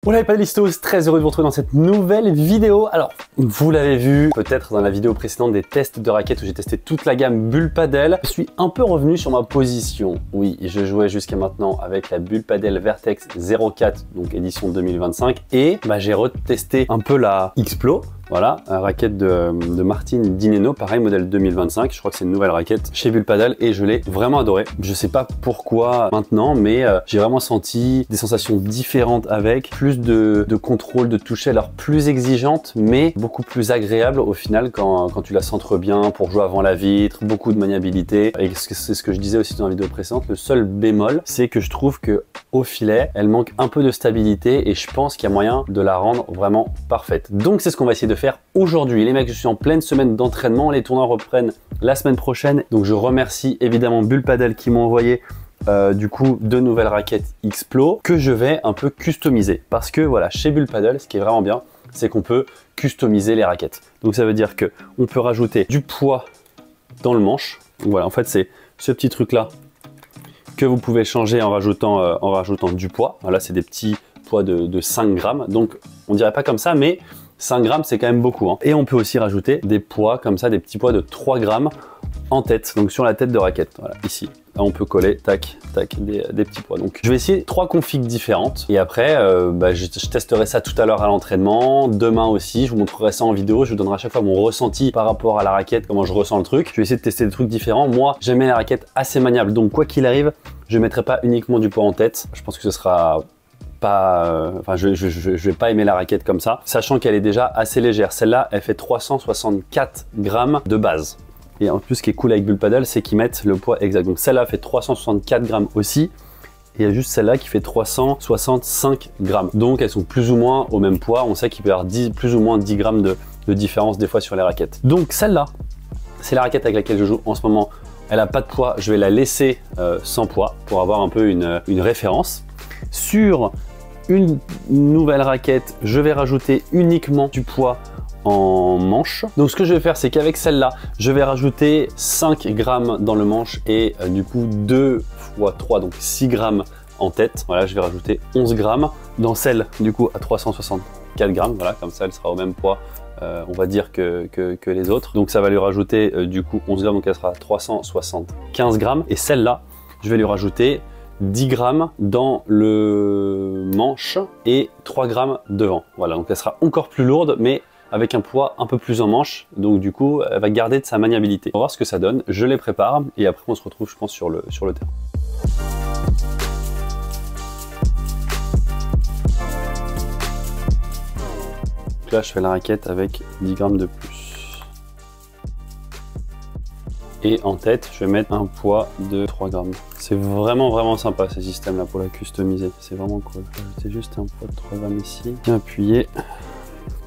Voilà les paddlistos, très heureux de vous retrouver dans cette nouvelle vidéo. Alors, vous l'avez vu peut-être dans la vidéo précédente des tests de raquettes où j'ai testé toute la gamme Bull Paddle. Je suis un peu revenu sur ma position. Oui, je jouais jusqu'à maintenant avec la Bull Paddle Vertex 04, donc édition 2025. Et j'ai retesté un peu la X-Plo. Voilà, une raquette de Martin Dineno, pareil, modèle 2025. Je crois que c'est une nouvelle raquette chez Bull Paddle et je l'ai vraiment adorée. Je sais pas pourquoi maintenant, mais j'ai vraiment senti des sensations différentes avec, plus de contrôle, de toucher, alors plus exigeante, mais beaucoup plus agréable au final quand tu la centres bien pour jouer avant la vitre, beaucoup de maniabilité. Et c'est ce que je disais aussi dans la vidéo précédente, le seul bémol, c'est que je trouve que au filet, elle manque un peu de stabilité et je pense qu'il y a moyen de la rendre vraiment parfaite. Donc c'est ce qu'on va essayer de faire aujourd'hui. Les mecs, je suis en pleine semaine d'entraînement, les tournois reprennent la semaine prochaine, donc je remercie évidemment Bull Paddle qui m'a envoyé du coup deux nouvelles raquettes X-Plo que je vais un peu customiser parce que voilà, chez Bull Paddle, ce qui est vraiment bien, c'est qu'on peut customiser les raquettes. Donc ça veut dire que on peut rajouter du poids dans le manche. Donc voilà, en fait c'est ce petit truc là que vous pouvez changer en rajoutant du poids. Voilà, c'est des petits poids de 5 grammes, donc on dirait pas comme ça, mais 5 grammes c'est quand même beaucoup, hein. Et on peut aussi rajouter des poids comme ça, des petits poids de 3 grammes en tête, donc sur la tête de raquette, voilà, ici. Là, on peut coller, tac, tac, des petits poids. Donc je vais essayer 3 configs différentes et après je testerai ça tout à l'heure à l'entraînement, demain aussi, je vous montrerai ça en vidéo, je vous donnerai à chaque fois mon ressenti par rapport à la raquette, comment je ressens le truc. Je vais essayer de tester des trucs différents. Moi, j'aime bien la raquette assez maniable, donc quoi qu'il arrive, je ne mettrai pas uniquement du poids en tête. Je pense que ce sera pas, je vais pas aimer la raquette comme ça, sachant qu'elle est déjà assez légère. Celle-là, elle fait 364 grammes de base. Et en plus, ce qui est cool avec Bull Paddle, c'est qu'ils mettent le poids exact. Donc celle-là fait 364 grammes aussi. Et il y a juste celle-là qui fait 365 grammes. Donc elles sont plus ou moins au même poids. On sait qu'il peut y avoir plus ou moins 10 grammes de différence des fois sur les raquettes. Donc celle-là, c'est la raquette avec laquelle je joue en ce moment. Elle n'a pas de poids. Je vais la laisser sans poids pour avoir un peu une référence. Sur une nouvelle raquette, je vais rajouter uniquement du poids en manche. Donc ce que je vais faire, c'est qu'avec celle-là, je vais rajouter 5 grammes dans le manche et du coup 2 x 3, donc 6 grammes en tête. Voilà, je vais rajouter 11 grammes dans celle du coup à 364 grammes. Voilà, comme ça elle sera au même poids, on va dire que les autres. Donc ça va lui rajouter du coup 11 grammes, donc elle sera à 375 grammes. Et celle-là, je vais lui rajouter 10 grammes dans le manche et 3 grammes devant. Voilà, donc elle sera encore plus lourde, mais avec un poids un peu plus en manche, donc du coup elle va garder de sa maniabilité. On va voir ce que ça donne, je les prépare et après on se retrouve je pense sur le terrain. Donc là je fais la raquette avec 10 grammes de plus. Et en tête je vais mettre un poids de 3 grammes. C'est vraiment sympa ces systèmes là pour la customiser, c'est vraiment cool. Ajouter juste un poids de 3 grammes ici, bien appuyé.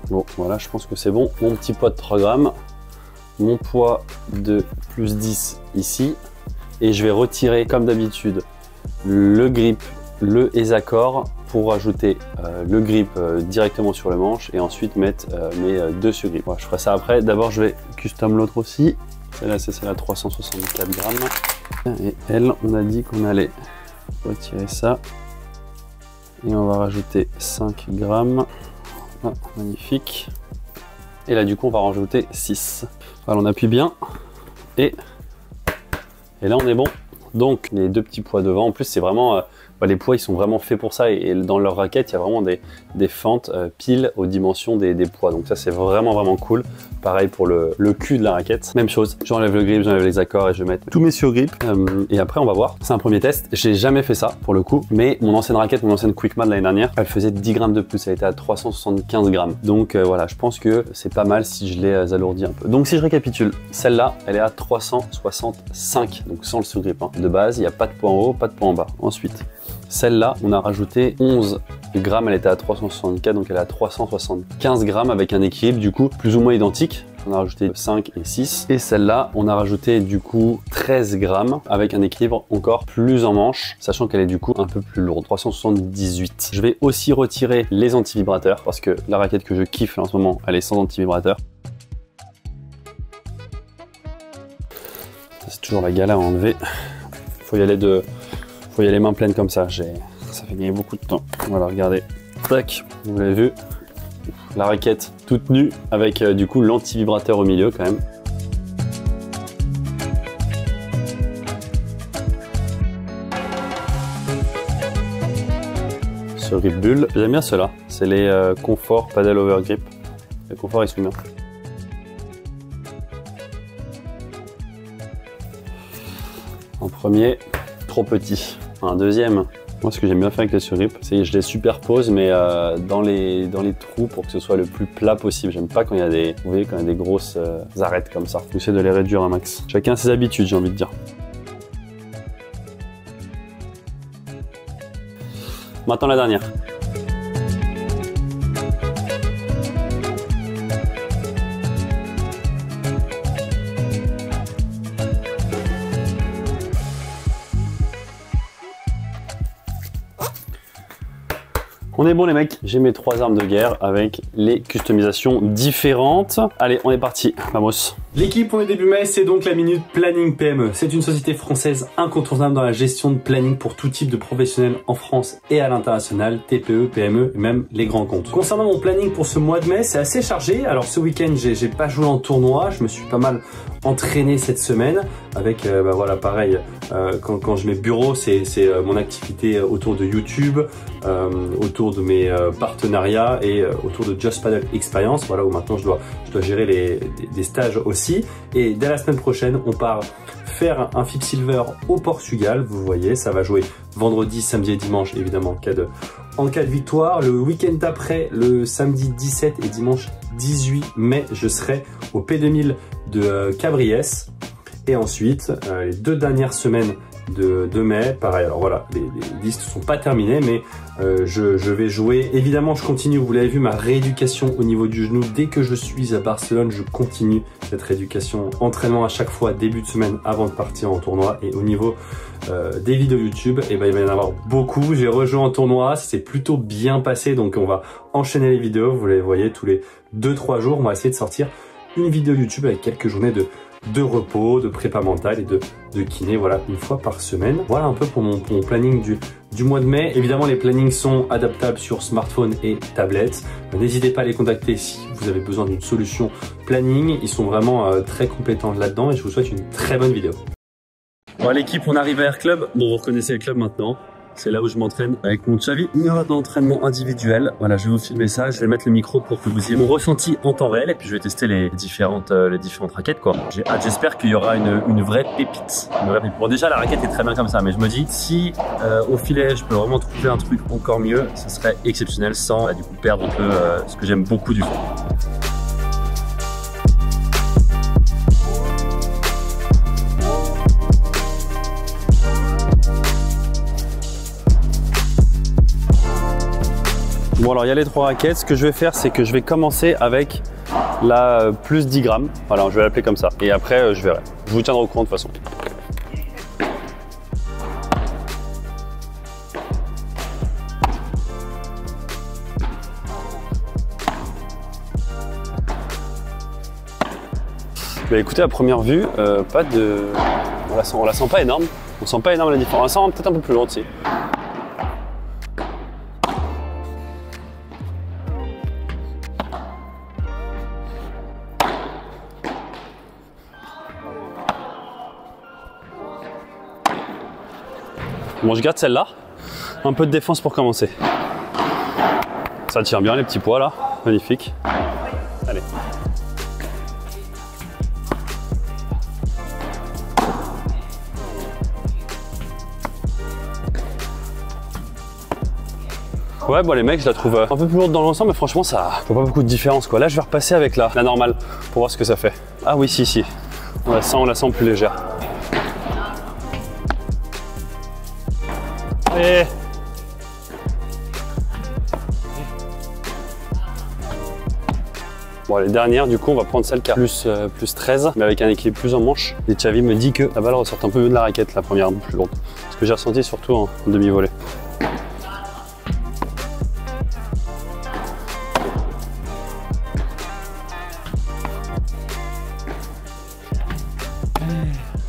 Bon, voilà, je pense que c'est bon. Mon petit poids de 3 grammes, mon poids de plus 10 ici. Et je vais retirer, comme d'habitude, le grip, le ESACOR pour ajouter le grip directement sur le manche et ensuite mettre mes deux sur grip. Voilà, je ferai ça après. D'abord, je vais custom l'autre aussi. Celle-là, c'est celle à 364 grammes. Et elle, on a dit qu'on allait retirer ça. Et on va rajouter 5 grammes. Ah, magnifique. Et là du coup on va rajouter 6. Voilà, on appuie bien et là on est bon. Donc les deux petits poids devant, en plus c'est vraiment les poids ils sont vraiment faits pour ça et dans leur raquette il y a vraiment des fentes pile aux dimensions des poids, donc ça c'est vraiment cool. Pareil pour le cul de la raquette, même chose, j'enlève le grip, j'enlève les accords et je vais mettre tous mes sur-grip et après on va voir. C'est un premier test, j'ai jamais fait ça pour le coup, mais mon ancienne raquette, mon ancienne Quickmad l'année dernière, elle faisait 10 grammes de plus, elle était à 375 grammes, donc voilà, je pense que c'est pas mal si je les alourdis un peu. Donc si je récapitule, celle-là elle est à 365, donc sans le sur-grip, hein. De base il n'y a pas de poids en haut, pas de poids en bas. Ensuite celle-là, on a rajouté 11 grammes, elle était à 364, donc elle est à 375 grammes avec un équilibre du coup plus ou moins identique. On a rajouté 5 et 6. Et celle-là, on a rajouté du coup 13 grammes avec un équilibre encore plus en manche, sachant qu'elle est du coup un peu plus lourde, 378. Je vais aussi retirer les anti-vibrateurs parce que la raquette que je kiffe là, en ce moment, elle est sans anti-vibrateur. C'est toujours la galère à enlever. Faut y aller main pleine comme ça. Ça fait gagner beaucoup de temps. Voilà, regardez. Tac, vous l'avez vu, la raquette toute nue avec du coup l'anti-vibrateur au milieu quand même. Ce Rip Bull, j'aime bien ceux-là, c'est les Comfort Paddle Over Grip. Le confort, il se met bien. En premier, trop petit. Un deuxième, moi ce que j'aime bien faire avec les surrips, c'est que je les superpose mais dans les trous pour que ce soit le plus plat possible. J'aime pas quand il y a des, vous voyez, quand il y a des grosses arêtes comme ça. J'essaie de les réduire un max. Chacun ses habitudes, j'ai envie de dire. Maintenant la dernière. On est bon les mecs, j'ai mes 3 armes de guerre avec les customisations différentes. Allez, on est parti, vamos. L'équipe, on est début mai, c'est donc la Minute Planning PME. C'est une société française incontournable dans la gestion de planning pour tout type de professionnels en France et à l'international, TPE, PME et même les grands comptes. Concernant mon planning pour ce mois de mai, c'est assez chargé. Alors ce week-end, j'ai pas joué en tournoi, je me suis pas mal entraîné cette semaine avec, bah voilà, pareil, quand je mets bureau, c'est mon activité autour de YouTube, autour de mes partenariats et autour de Just Paddle Experience, voilà, où maintenant je dois gérer des stages aussi. Et dès la semaine prochaine, on part faire un FIP Silver au Portugal. Vous voyez, ça va jouer vendredi, samedi et dimanche, évidemment, en cas de victoire. Le week-end d'après, le samedi 17 et dimanche 18 mai, je serai au P2000 de Cabriès. Et ensuite, les 2 dernières semaines de mai, pareil. Alors voilà, les listes sont pas terminées, mais je vais jouer. Évidemment, je continue, vous l'avez vu, ma rééducation au niveau du genou. Dès que je suis à Barcelone, je continue cette rééducation. Entraînement à chaque fois, début de semaine avant de partir en tournoi. Et au niveau des vidéos YouTube, et ben, il va y en avoir beaucoup. J'ai rejoué en tournoi, c'est plutôt bien passé. Donc on va enchaîner les vidéos. Vous les voyez tous les 2-3 jours. On va essayer de sortir une vidéo YouTube avec quelques journées de repos, de prépa mentale et de kiné, voilà, une fois par semaine. Voilà un peu pour mon planning du mois de mai. Évidemment, les plannings sont adaptables sur smartphone et tablette. N'hésitez pas à les contacter si vous avez besoin d'une solution planning. Ils sont vraiment très compétents là-dedans et je vous souhaite une très bonne vidéo. Bon, l'équipe, on arrive à Air Club. Bon, vous reconnaissez le club maintenant. C'est là où je m'entraîne avec mon Xavi. Une heure d'entraînement individuel. Voilà, je vais vous filmer ça. Je vais mettre le micro pour que vous ayez mon ressenti en temps réel. Et puis je vais tester les différentes raquettes, quoi. J'espère qu'il y aura une vraie pépite. Bon, déjà, la raquette est très bien comme ça. Mais je me dis, si au filet, je peux vraiment trouver un truc encore mieux, ce serait exceptionnel sans du coup perdre un peu ce que j'aime beaucoup du fond. Bon, alors il y a les 3 raquettes. Ce que je vais faire, c'est que je vais commencer avec la plus 10 grammes. Voilà, je vais l'appeler comme ça. Et après, je verrai. Je vous tiendrai au courant de toute façon. Bah, écoutez, à première vue, pas de... on la sent pas énorme. On sent pas énorme la différence. On la sent peut-être un peu plus lourde aussi. Bon, je garde celle-là. Un peu de défense pour commencer. Ça tire bien les petits poids là. Magnifique. Allez. Ouais, bon les mecs, je la trouve un peu plus lourde dans l'ensemble, mais franchement, ça fait pas beaucoup de différence quoi. Là, je vais repasser avec la normale pour voir ce que ça fait. Ah oui, si. On la sent plus légère. Et... Bon, les dernières, du coup, on va prendre celle qui a plus 13, mais avec un équilibre plus en manche. Et Xavi me dit que la balle ressort un peu mieux de la raquette, la première, un peu plus lourde. Ce que j'ai ressenti surtout en demi-volée.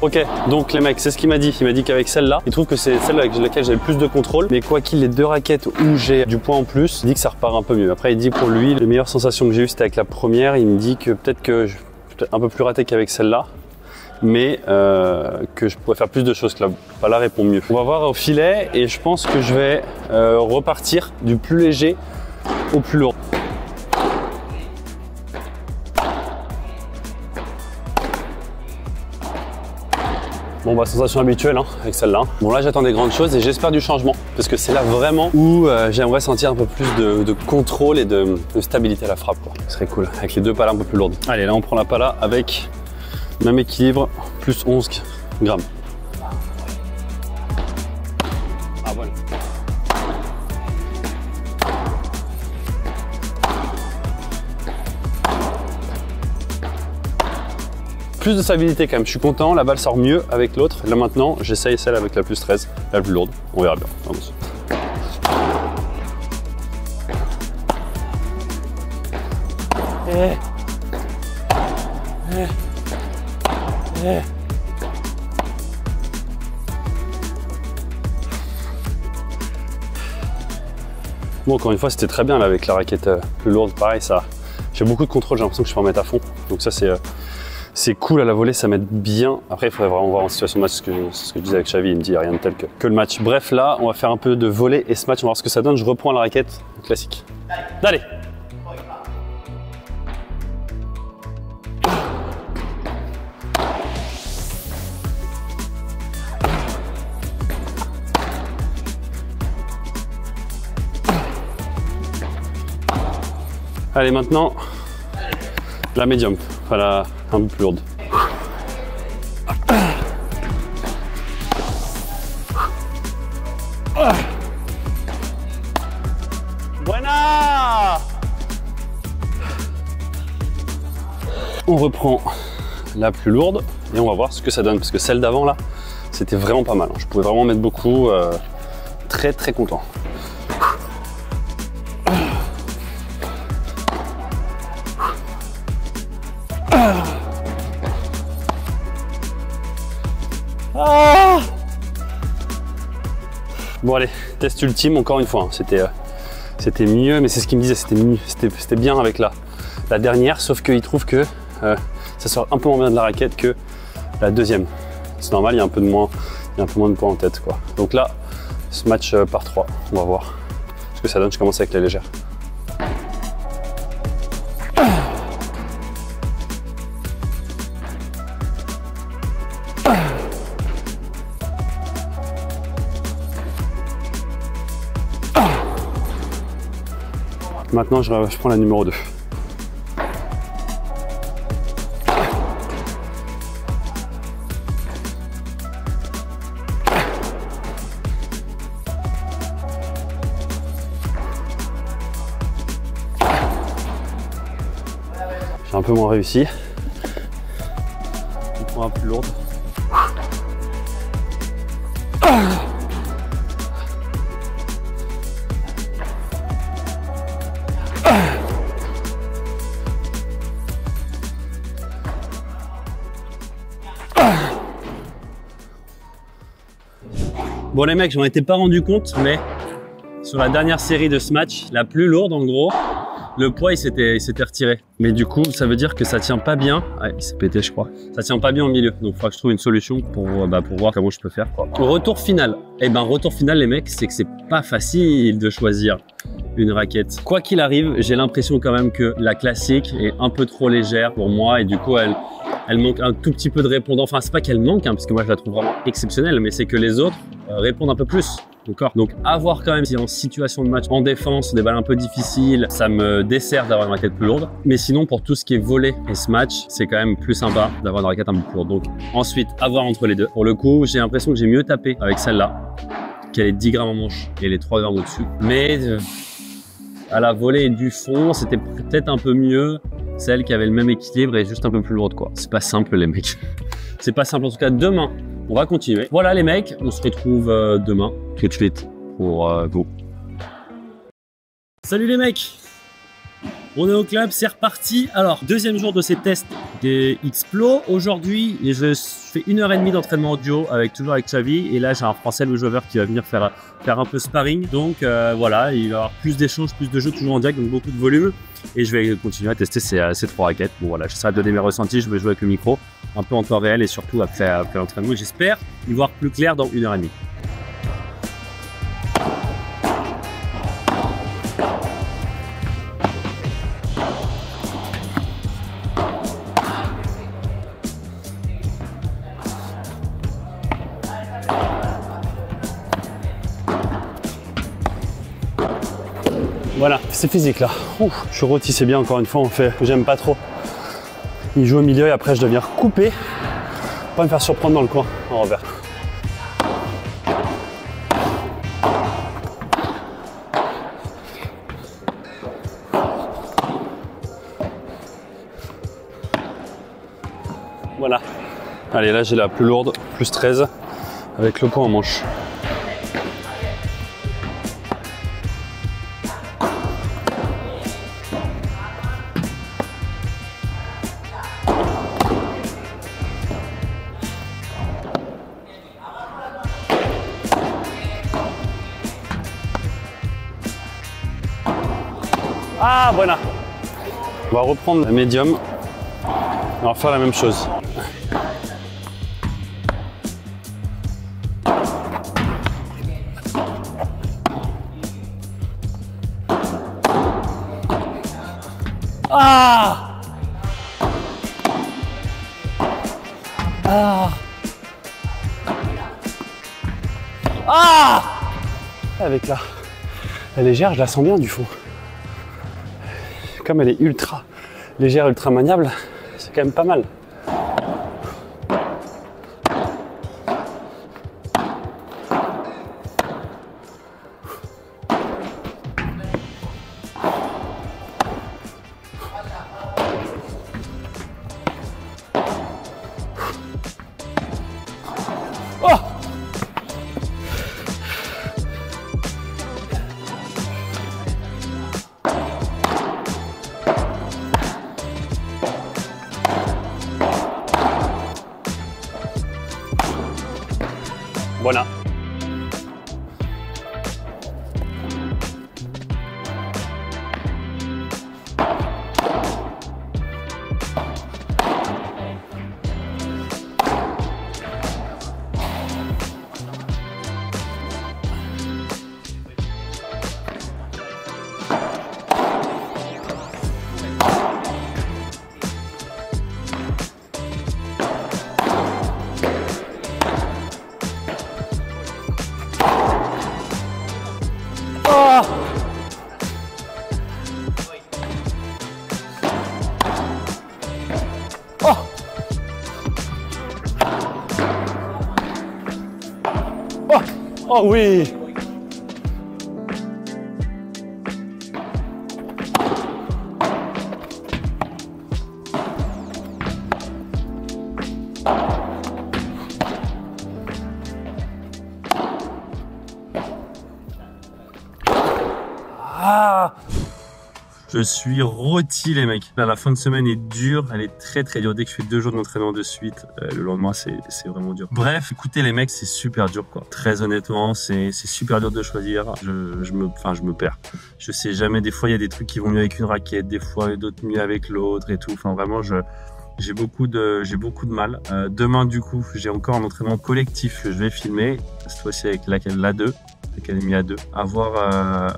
Ok, donc les mecs, c'est ce qu'il m'a dit. Il m'a dit qu'avec celle-là, il trouve que c'est celle avec laquelle j'ai le plus de contrôle. Mais quoi qu'il, les 2 raquettes où j'ai du poids en plus, il dit que ça repart un peu mieux. Après, il dit pour lui, les meilleures sensations que j'ai eues, c'était avec la première. Il me dit que peut-être que je suis un peu plus raté qu'avec celle-là, mais que je pourrais faire plus de choses que la là répond mieux. On va voir au filet et je pense que je vais repartir du plus léger au plus lourd. Bon bah sensation habituelle hein, avec celle-là. Bon là j'attends des grandes choses et j'espère du changement parce que c'est là vraiment où j'aimerais sentir un peu plus de contrôle et de stabilité à la frappe quoi. Ce serait cool avec les 2 palas un peu plus lourdes. Allez là on prend la pala avec même équilibre plus 11 grammes. Ah voilà. Plus de stabilité quand même, je suis content, la balle sort mieux avec l'autre. Là maintenant, j'essaye celle avec la plus 13, la plus lourde. On verra bien. Vamos. Bon, encore une fois, c'était très bien là avec la raquette plus lourde. Pareil, ça, j'ai beaucoup de contrôle, j'ai l'impression que je peux en mettre à fond. Donc ça, c'est cool à la volée, ça m'aide bien. Après, il faudrait vraiment voir en situation de match ce que je disais avec Xavi. Il me dit rien de tel que le match. Bref, là, on va faire un peu de volée et ce match, on va voir ce que ça donne. Je reprends la raquette classique. Allez! Allez, maintenant, la médium, enfin la un peu plus lourde. Buena! On reprend la plus lourde et on va voir ce que ça donne parce que celle d'avant là, c'était vraiment pas mal. Je pouvais vraiment mettre beaucoup, très content. Ah bon allez, test ultime encore une fois, hein. C'était mieux, mais c'est ce qu'il me disait, c'était bien avec la dernière, sauf qu'il trouve que ça sort un peu moins bien de la raquette que la deuxième. C'est normal, il y a un peu moins de poids en tête quoi. Donc là, ce match par 3, on va voir ce que ça donne. Je commence avec la légère. Maintenant, je prends la numéro 2. J'ai un peu moins réussi. On prend un plus lourde. Bon les mecs, j'en étais pas rendu compte, mais sur la dernière série de ce match, la plus lourde en gros, le poids il s'était retiré. Mais du coup, ça veut dire que ça tient pas bien. Ouais, il s'est pété je crois. Ça tient pas bien au milieu. Donc il faudra que je trouve une solution pour voir comment je peux faire quoi. Au retour final, retour final les mecs, c'est que c'est pas facile de choisir une raquette. Quoi qu'il arrive, j'ai l'impression quand même que la classique est un peu trop légère pour moi et du coup elle manque un tout petit peu de répondant. Enfin, c'est pas qu'elle manque, hein, parce que moi je la trouve vraiment exceptionnelle, mais c'est que les autres répondent un peu plus. Donc à voir quand même si en situation de match, en défense, des balles un peu difficiles, ça me dessert d'avoir une raquette plus lourde. Mais sinon, pour tout ce qui est volé et ce match, c'est quand même plus sympa d'avoir une raquette un peu plus lourde. Donc ensuite, à voir entre les deux. Pour le coup, j'ai l'impression que j'ai mieux tapé avec celle-là, qu'elle est 10 grammes en manche et les 3 grammes au-dessus. Mais à la volée du fond, c'était peut-être un peu mieux celle qui avait le même équilibre et juste un peu plus lourde quoi. C'est pas simple les mecs. C'est pas simple en tout cas. Demain, on va continuer. Voilà les mecs, on se retrouve demain tout de suite pour vous. Salut les mecs. On est au club, c'est reparti. Alors, deuxième jour de ces tests des X-Plo. Aujourd'hui, je fais 1h30 d'entraînement en duo toujours avec Xavi. Et là, j'ai un Français, Louis Jover, qui va venir faire un peu sparring. Donc voilà, il va y avoir plus d'échanges, plus de jeux, toujours en direct, donc beaucoup de volume. Et je vais continuer à tester ces 3 raquettes. Bon voilà, j'essaierai de donner mes ressentis, je vais jouer avec le micro, un peu en temps réel et surtout après l'entraînement. J'espère y voir plus clair dans 1h30. Voilà, c'est physique là. Ouf, je rôtissais bien encore une fois, on fait, j'aime pas trop. Il joue au milieu et après je dois venir couper. Pas me faire surprendre dans le coin en revers. Voilà. Allez, là j'ai la plus lourde, plus 13, avec le poids en manche. Ah, voilà. On va reprendre la médium. On va faire la même chose. Ah! Ah! Ah! Avec la légère, je la sens bien du fond. Comme elle est ultra légère, ultra maniable, c'est quand même pas mal. Oh! Voilà. Oh! Oh! Oh! Oh oui! Ah! Je suis rôti les mecs. Là, la fin de semaine est dure, elle est très dure. Dès que je fais 2 jours d'entraînement de suite, le lendemain c'est vraiment dur. Bref, écoutez les mecs, c'est super dur quoi. Très honnêtement, c'est super dur de choisir. Je me perds. Je sais jamais, des fois il y a des trucs qui vont mieux avec une raquette, des fois d'autres mieux avec l'autre et tout. Enfin vraiment, j'ai beaucoup de mal. Demain du coup, j'ai encore un entraînement collectif que je vais filmer. Cette fois-ci avec l'A2. L'Académie A2, à voir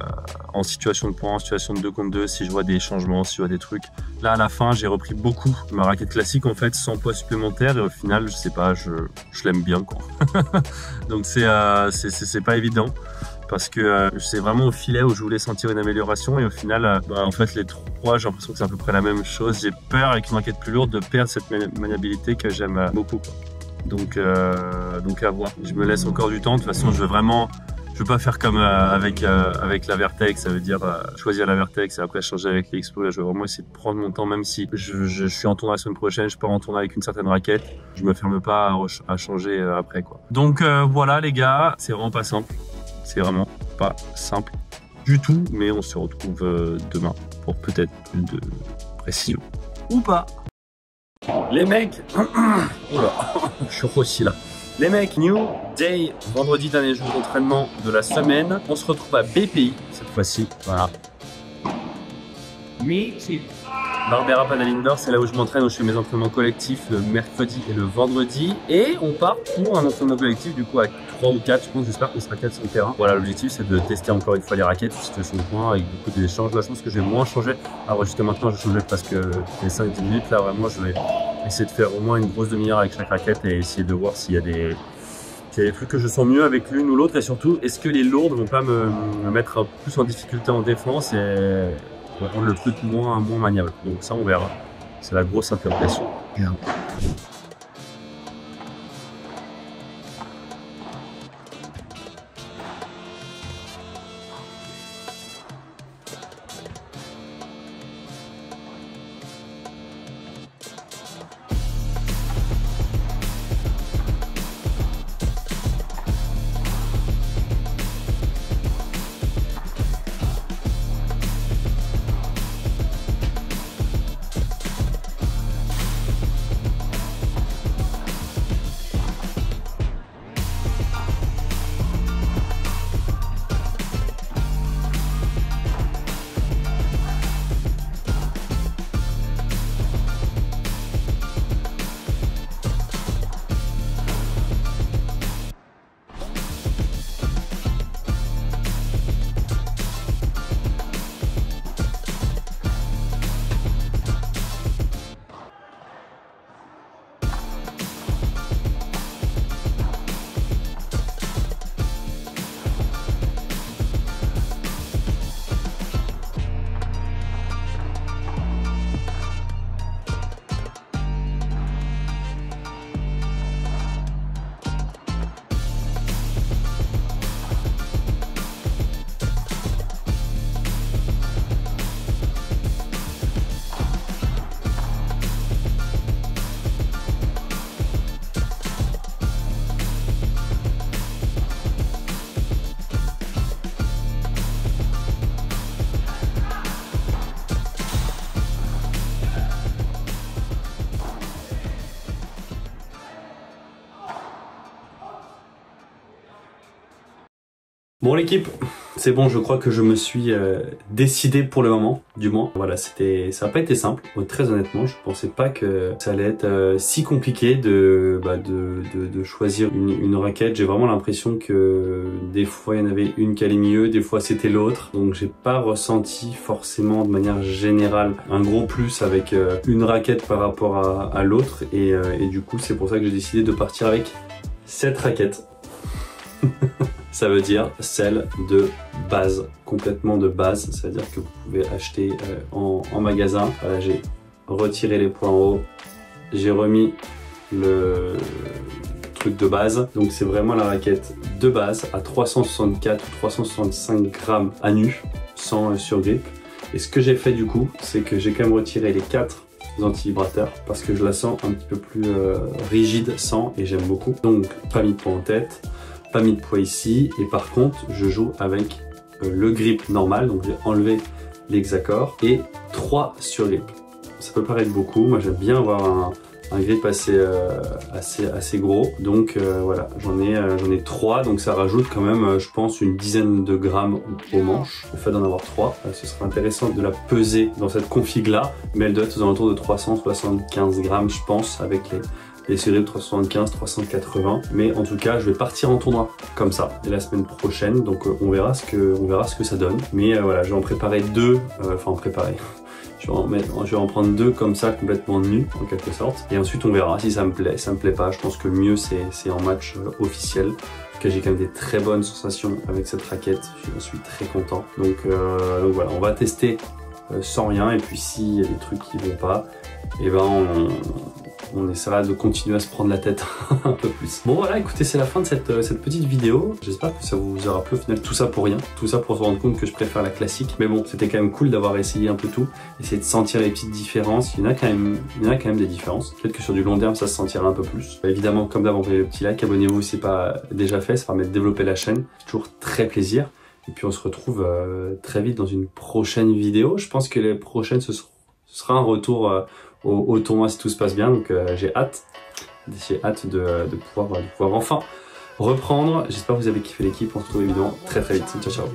en situation de point, en situation de 2 contre 2, si je vois des changements, si je vois des trucs. Là, à la fin, j'ai repris beaucoup ma raquette classique, en fait, sans poids supplémentaire, et au final, je sais pas, je l'aime bien, quoi. Donc, c'est pas évident, parce que c'est vraiment au filet où je voulais sentir une amélioration, et au final, en fait, les 3, j'ai l'impression que c'est à peu près la même chose. J'ai peur, avec une raquette plus lourde, de perdre cette maniabilité que j'aime beaucoup, quoi. Donc à voir. Je me laisse encore du temps. De toute façon, je veux pas faire comme avec la Vertex, ça veut dire choisir la Vertex et après changer avec les X-Plo. Je veux vraiment essayer de prendre mon temps, même si je suis en tournoi la semaine prochaine, je pars en tournoi avec une certaine raquette. Je me ferme pas à changer après quoi. Donc voilà les gars, c'est vraiment pas simple. C'est vraiment pas simple du tout, mais on se retrouve demain pour peut-être plus de précision. Ou pas. Les mecs, oula, je suis aussi là. Les mecs, new day, vendredi, dernier jour d'entraînement de la semaine. On se retrouve à BPI cette fois-ci, voilà. Barbera Padel Indoor, c'est là où je m'entraîne, où je fais mes entraînements collectifs le mercredi et le vendredi. Et on part pour un entraînement collectif, du coup, à 3 ou 4, je pense, j'espère qu'on sera 4 sur le terrain. Voilà, l'objectif, c'est de tester encore une fois les raquettes, situation de point, avec beaucoup d'échanges. Là, je pense que je vais moins changer. Alors, jusqu'à maintenant, je changeais parce que les 5-10 minutes, là, vraiment, je vais essayer de faire au moins une grosse demi-heure avec chaque raquette et essayer de voir s'il y a des trucs que je sens mieux avec l'une ou l'autre. Et surtout, est-ce que les lourdes vont pas me mettre plus en difficulté en défense et rendre le truc moins maniable. Donc ça, on verra. C'est la grosse interrogation. Bon l'équipe, c'est bon, je crois que je me suis décidé pour le moment, du moins. Voilà, ça n'a pas été simple, très honnêtement. Je pensais pas que ça allait être si compliqué de choisir une raquette. J'ai vraiment l'impression que des fois il y en avait une qui allait mieux, des fois c'était l'autre. Donc j'ai pas ressenti forcément de manière générale un gros plus avec une raquette par rapport à l'autre. Et du coup c'est pour ça que j'ai décidé de partir avec cette raquette. Ça veut dire celle de base, complètement de base. Ça veut dire que vous pouvez acheter en magasin. Voilà, j'ai retiré les points hauts, j'ai remis le truc de base. Donc c'est vraiment la raquette de base à 364 ou 365 grammes à nu, sans surgrip. Et ce que j'ai fait du coup, c'est que j'ai quand même retiré les 4 anti-vibrateurs parce que je la sens un petit peu plus rigide sans, et j'aime beaucoup. Donc pas mis de poids en tête, pas mis de poids ici, et par contre je joue avec le grip normal, donc j'ai enlevé l'hexacore et 3 surgrips. Ça peut paraître beaucoup, moi j'aime bien avoir un grip assez gros, donc voilà, j'en ai 3, donc ça rajoute quand même je pense une dizaine de grammes aux manches. Le fait d'en avoir 3, ce serait intéressant de la peser dans cette config là, mais elle doit être aux alentours de 375 grammes je pense, avec les séries 375, 380, mais en tout cas je vais partir en tournoi comme ça et la semaine prochaine, donc on verra ce que ça donne. Mais voilà, je vais en préparer 2, je vais en prendre 2 comme ça complètement nus en quelque sorte, et ensuite on verra si ça me plaît. Ça me plaît pas, je pense que le mieux c'est en match officiel. Que j'ai quand même des très bonnes sensations avec cette raquette, je suis très content. Donc voilà, on va tester sans rien, et puis s'il y a des trucs qui vont pas, et ben on essaiera de continuer à se prendre la tête un peu plus. Bon voilà, écoutez, c'est la fin de cette petite vidéo. J'espère que ça vous aura plu. Au final, tout ça pour rien. Tout ça pour se rendre compte que je préfère la classique. Mais bon, c'était quand même cool d'avoir essayé un peu tout. Essayer de sentir les petites différences. Il y en a quand même des différences. Peut-être que sur du long terme, ça se sentira un peu plus. Évidemment, comme d'hab, envoyez le petit like. Abonnez-vous si c'est pas déjà fait. Ça permet de développer la chaîne. C'est toujours très plaisir. Et puis on se retrouve très vite dans une prochaine vidéo. Je pense que les prochaines, ce sera un retour au tournoi si tout se passe bien. Donc j'ai hâte de pouvoir enfin reprendre. J'espère que vous avez kiffé l'équipe. On se retrouve évidemment très vite. Ciao ciao.